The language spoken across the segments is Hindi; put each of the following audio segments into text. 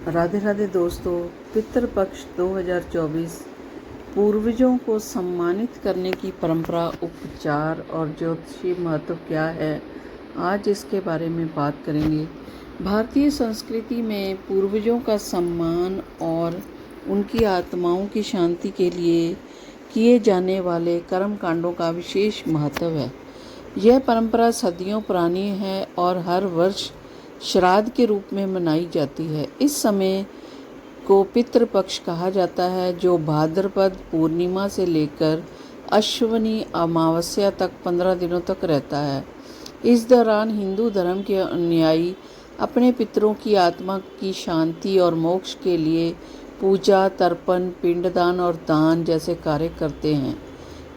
राधे राधे दोस्तों। पितृपक्ष 2024 पूर्वजों को सम्मानित करने की परंपरा, उपचार और ज्योतिषीय महत्व क्या है, आज इसके बारे में बात करेंगे। भारतीय संस्कृति में पूर्वजों का सम्मान और उनकी आत्माओं की शांति के लिए किए जाने वाले कर्म कांडों का विशेष महत्व है। यह परंपरा सदियों पुरानी है और हर वर्ष श्राद्ध के रूप में मनाई जाती है। इस समय को पितृपक्ष कहा जाता है, जो भाद्रपद पूर्णिमा से लेकर अश्विनी अमावस्या तक 15 दिनों तक रहता है। इस दौरान हिंदू धर्म के अनुयायी अपने पितरों की आत्मा की शांति और मोक्ष के लिए पूजा, तर्पण, पिंडदान और दान जैसे कार्य करते हैं।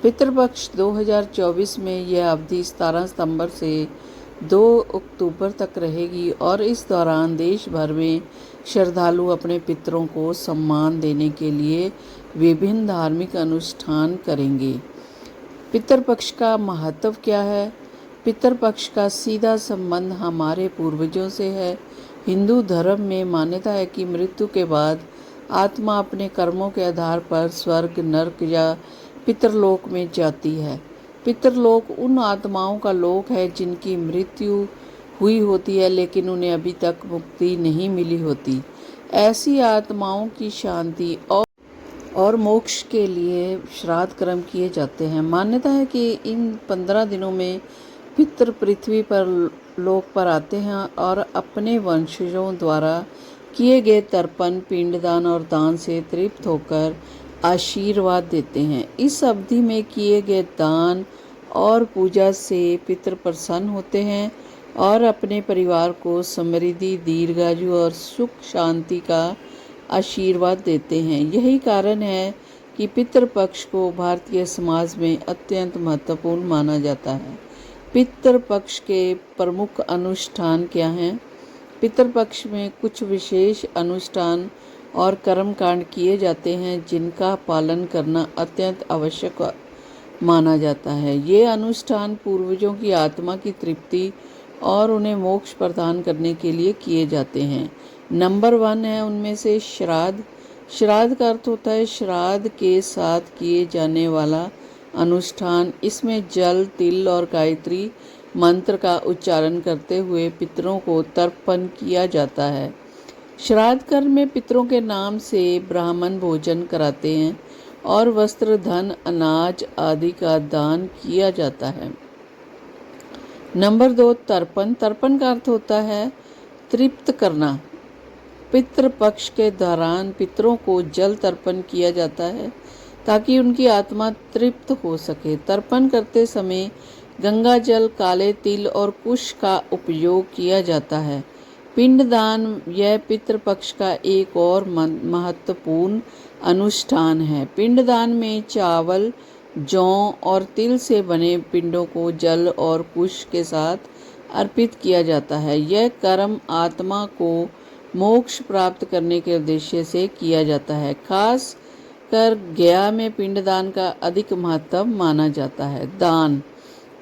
पितृपक्ष 2024 में यह अवधि 17 सितंबर से 2 अक्टूबर तक रहेगी और इस दौरान देश भर में श्रद्धालु अपने पितरों को सम्मान देने के लिए विभिन्न धार्मिक अनुष्ठान करेंगे। पितृपक्ष का महत्व क्या है? पितृपक्ष का सीधा संबंध हमारे पूर्वजों से है। हिंदू धर्म में मान्यता है कि मृत्यु के बाद आत्मा अपने कर्मों के आधार पर स्वर्ग, नरक या पितरलोक में जाती है। पितरलोक उन आत्माओं का लोक है जिनकी मृत्यु हुई होती है लेकिन उन्हें अभी तक मुक्ति नहीं मिली होती। ऐसी आत्माओं की शांति और मोक्ष के लिए श्राद्ध कर्म किए जाते हैं। मान्यता है कि इन 15 दिनों में पितृ पृथ्वी पर लोक पर आते हैं और अपने वंशजों द्वारा किए गए तर्पण, पिंडदान और दान से तृप्त होकर आशीर्वाद देते हैं। इस अवधि में किए गए दान और पूजा से पितृ प्रसन्न होते हैं और अपने परिवार को समृद्धि, दीर्घायु और सुख शांति का आशीर्वाद देते हैं। यही कारण है कि पितृपक्ष को भारतीय समाज में अत्यंत महत्वपूर्ण माना जाता है। पितृपक्ष के प्रमुख अनुष्ठान क्या हैं? पितृपक्ष में कुछ विशेष अनुष्ठान और कर्मकांड किए जाते हैं जिनका पालन करना अत्यंत आवश्यक माना जाता है। ये अनुष्ठान पूर्वजों की आत्मा की तृप्ति और उन्हें मोक्ष प्रदान करने के लिए किए जाते हैं। नंबर 1 है उनमें से श्राद्ध। श्राद्ध का अर्थ होता है श्राद्ध के साथ किए जाने वाला अनुष्ठान। इसमें जल, तिल और गायत्री मंत्र का उच्चारण करते हुए पितरों को तर्पण किया जाता है। श्राद्ध कर्म में पितरों के नाम से ब्राह्मण भोजन कराते हैं और वस्त्र, धन, अनाज आदि का दान किया जाता है। नंबर 2 तर्पण। तर्पण का अर्थ होता है तृप्त करना। पितृपक्ष के दौरान पितरों को जल तर्पण किया जाता है ताकि उनकी आत्मा तृप्त हो सके। तर्पण करते समय गंगा जल, काले तिल और कुश का उपयोग किया जाता है। पिंडदान यह पितृपक्ष का एक और महत्वपूर्ण अनुष्ठान है। पिंडदान में चावल, जौ और तिल से बने पिंडों को जल और कुश के साथ अर्पित किया जाता है। यह कर्म आत्मा को मोक्ष प्राप्त करने के उद्देश्य से किया जाता है। खास कर गया में पिंडदान का अधिक महत्व माना जाता है। दान।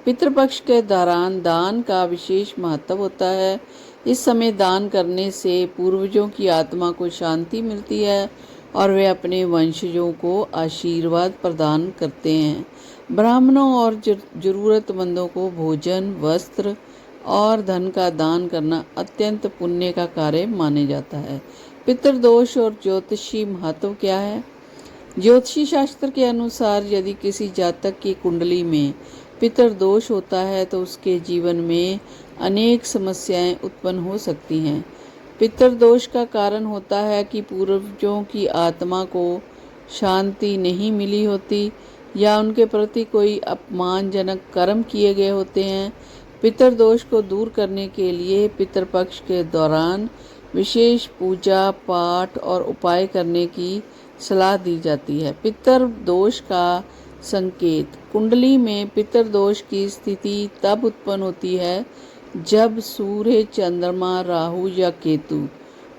पितृपक्ष के दौरान दान का विशेष महत्व होता है। इस समय दान करने से पूर्वजों की आत्मा को शांति मिलती है और वे अपने वंशजों को आशीर्वाद प्रदान करते हैं। ब्राह्मणों और जरूरतमंदों को भोजन, वस्त्र और धन का दान करना अत्यंत पुण्य का कार्य माने जाता है। पितृदोष और ज्योतिषी महत्व क्या है? ज्योतिषी शास्त्र के अनुसार यदि किसी जातक की कुंडली में पितृदोष होता है तो उसके जीवन में अनेक समस्याएं उत्पन्न हो सकती हैं। पितृदोष का कारण होता है कि पूर्वजों की आत्मा को शांति नहीं मिली होती या उनके प्रति कोई अपमानजनक कर्म किए गए होते हैं। पितृदोष को दूर करने के लिए पितृपक्ष के दौरान विशेष पूजा, पाठ और उपाय करने की सलाह दी जाती है। पितृदोष का संकेत। कुंडली में पितृदोष की स्थिति तब उत्पन्न होती है जब सूर्य, चंद्रमा, राहु या केतु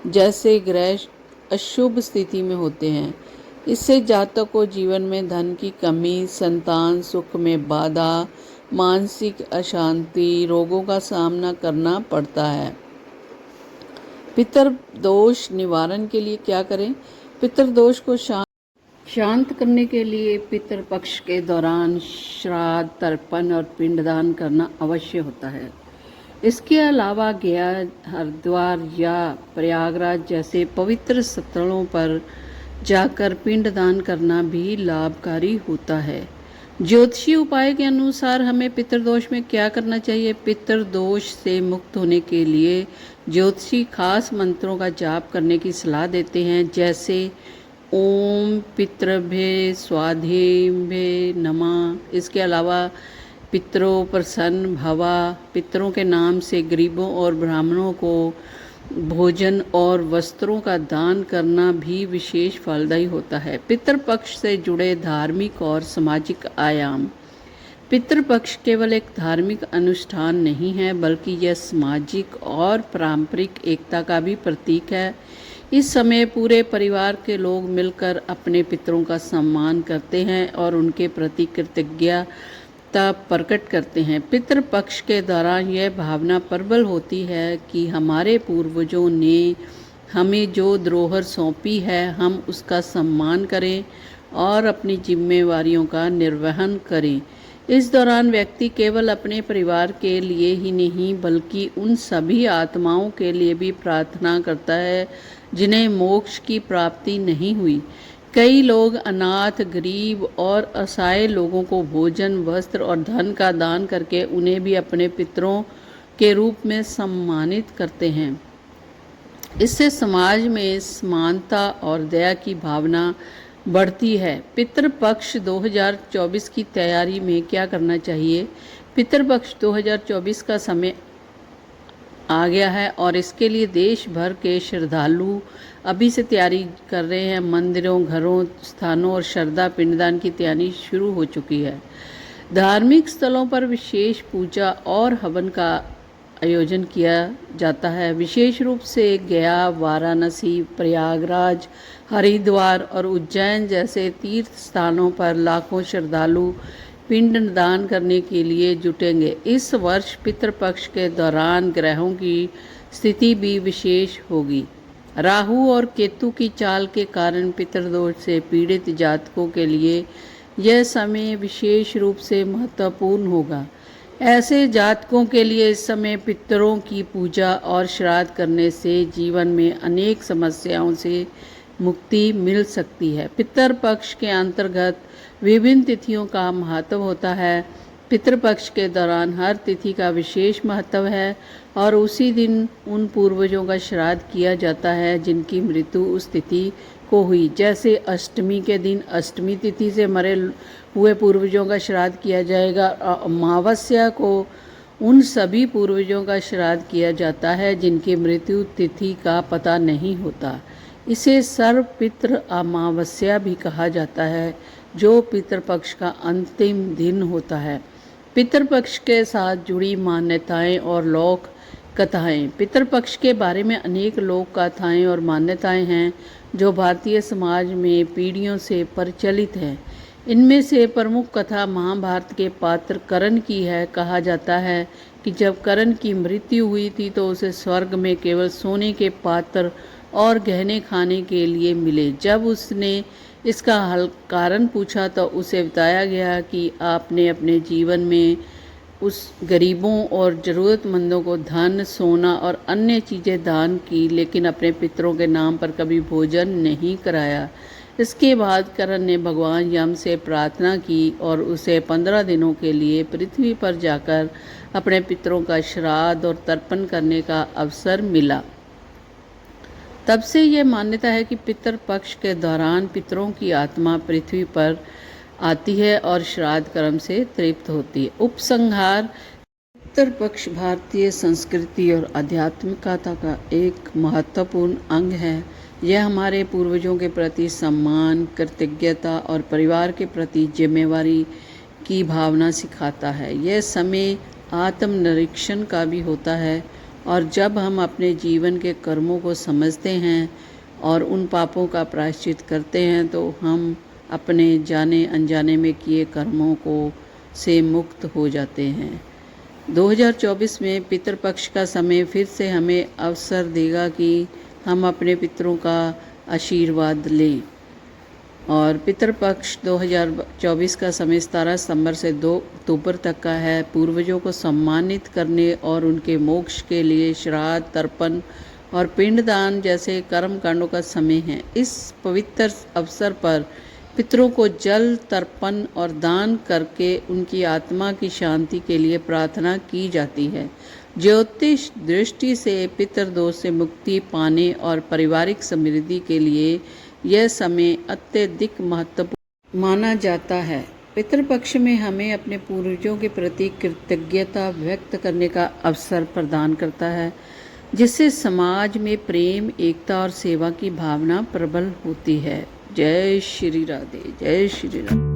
जैसे ग्रह अशुभ स्थिति में होते हैं। इससे जातक को जीवन में धन की कमी, संतान सुख में बाधा, मानसिक अशांति, रोगों का सामना करना पड़ता है। पितृदोष निवारण के लिए क्या करें? पितृदोष को शांत करने के लिए पितृपक्ष के दौरान श्राद्ध, तर्पण और पिंडदान करना अवश्य होता है। इसके अलावा गया, हरिद्वार या प्रयागराज जैसे पवित्र स्थलों पर जाकर पिंडदान करना भी लाभकारी होता है। ज्योतिषीय उपाय के अनुसार हमें पितृदोष में क्या करना चाहिए? पितृदोष से मुक्त होने के लिए ज्योतिषी खास मंत्रों का जाप करने की सलाह देते हैं, जैसे ओम पितृभ्ये स्वाधेभ्ये नमः। इसके अलावा पितरो प्रसन्न भवा, पितरों के नाम से गरीबों और ब्राह्मणों को भोजन और वस्त्रों का दान करना भी विशेष फलदायी होता है। पितृपक्ष से जुड़े धार्मिक और सामाजिक आयाम। पितृपक्ष केवल एक धार्मिक अनुष्ठान नहीं है, बल्कि यह सामाजिक और पारंपरिक एकता का भी प्रतीक है। इस समय पूरे परिवार के लोग मिलकर अपने पितरों का सम्मान करते हैं और उनके प्रति कृतज्ञता प्रकट करते हैं। पितृपक्ष के दौरान यह भावना प्रबल होती है कि हमारे पूर्वजों ने हमें जो धरोहर सौंपी है, हम उसका सम्मान करें और अपनी जिम्मेवारियों का निर्वहन करें। इस दौरान व्यक्ति केवल अपने परिवार के लिए ही नहीं, बल्कि उन सभी आत्माओं के लिए भी प्रार्थना करता है जिन्हें मोक्ष की प्राप्ति नहीं हुई। कई लोग अनाथ, गरीब और असहाय लोगों को भोजन, वस्त्र और धन का दान करके उन्हें भी अपने पितरों के रूप में सम्मानित करते हैं। इससे समाज में समानता और दया की भावना बढ़ती है। पितृपक्ष 2024 की तैयारी में क्या करना चाहिए? पितृपक्ष 2024 का समय आ गया है और इसके लिए देश भर के श्रद्धालु अभी से तैयारी कर रहे हैं। मंदिरों, घरों, स्थानों और श्रद्धा पिंडदान की तैयारी शुरू हो चुकी है। धार्मिक स्थलों पर विशेष पूजा और हवन का आयोजन किया जाता है। विशेष रूप से गया, वाराणसी, प्रयागराज, हरिद्वार और उज्जैन जैसे तीर्थ स्थानों पर लाखों श्रद्धालु पिंडदान करने के लिए जुटेंगे। इस वर्ष पितृपक्ष के दौरान ग्रहों की स्थिति भी विशेष होगी। राहु और केतु की चाल के कारण पितृदोष से पीड़ित जातकों के लिए यह समय विशेष रूप से महत्वपूर्ण होगा। ऐसे जातकों के लिए इस समय पितरों की पूजा और श्राद्ध करने से जीवन में अनेक समस्याओं से मुक्ति मिल सकती है। पितृपक्ष के अंतर्गत विभिन्न तिथियों का महत्व होता है। पितृपक्ष के दौरान हर तिथि का विशेष महत्व है और उसी दिन उन पूर्वजों का श्राद्ध किया जाता है जिनकी मृत्यु उस तिथि को हुई। जैसे अष्टमी के दिन अष्टमी तिथि से मरे हुए पूर्वजों का श्राद्ध किया जाएगा। अमावस्या को उन सभी पूर्वजों का श्राद्ध किया जाता है जिनकी मृत्यु तिथि का पता नहीं होता। इसे सर्वपितृ अमावस्या भी कहा जाता है, जो पितृपक्ष का अंतिम दिन होता है। पितृपक्ष के साथ जुड़ी मान्यताएं और लोक कथाएं। पितृपक्ष के बारे में अनेक लोक कथाएं और मान्यताएं हैं जो भारतीय समाज में पीढ़ियों से प्रचलित है। इनमें से प्रमुख कथा महाभारत के पात्र कर्ण की है। कहा जाता है कि जब कर्ण की मृत्यु हुई थी तो उसे स्वर्ग में केवल सोने के पात्र और गहने खाने के लिए मिले। जब उसने इसका कारण पूछा तो उसे बताया गया कि आपने अपने जीवन में उस गरीबों और ज़रूरतमंदों को धन, सोना और अन्य चीज़ें दान की, लेकिन अपने पितरों के नाम पर कभी भोजन नहीं कराया। इसके बाद कर्ण ने भगवान यम से प्रार्थना की और उसे 15 दिनों के लिए पृथ्वी पर जाकर अपने पितरों का श्राद्ध और तर्पण करने का अवसर मिला। तब से यह मान्यता है कि पितृपक्ष के दौरान पितरों की आत्मा पृथ्वी पर आती है और श्राद्ध कर्म से तृप्त होती है। उपसंहार: पितृपक्ष भारतीय संस्कृति और आध्यात्मिकता का एक महत्वपूर्ण अंग है। यह हमारे पूर्वजों के प्रति सम्मान, कृतज्ञता और परिवार के प्रति जिम्मेवारी की भावना सिखाता है। यह समय आत्मनिरीक्षण का भी होता है और जब हम अपने जीवन के कर्मों को समझते हैं और उन पापों का प्रायश्चित करते हैं तो हम अपने जाने अनजाने में किए कर्मों को से मुक्त हो जाते हैं। 2024 में पितृपक्ष का समय फिर से हमें अवसर देगा कि हम अपने पितरों का आशीर्वाद लें। और पितृपक्ष 2024 का समय 17 सितंबर से 2 अक्टूबर तक का है। पूर्वजों को सम्मानित करने और उनके मोक्ष के लिए श्राद्ध, तर्पण और पिंडदान जैसे कर्म कांडों का समय है। इस पवित्र अवसर पर पितरों को जल तर्पण और दान करके उनकी आत्मा की शांति के लिए प्रार्थना की जाती है। ज्योतिष दृष्टि से पितृदोष से मुक्ति पाने और पारिवारिक समृद्धि के लिए यह समय अत्यधिक महत्वपूर्ण माना जाता है। पितृपक्ष में हमें अपने पूर्वजों के प्रति कृतज्ञता व्यक्त करने का अवसर प्रदान करता है, जिससे समाज में प्रेम, एकता और सेवा की भावना प्रबल होती है। जय श्री राधे, जय श्री राधे।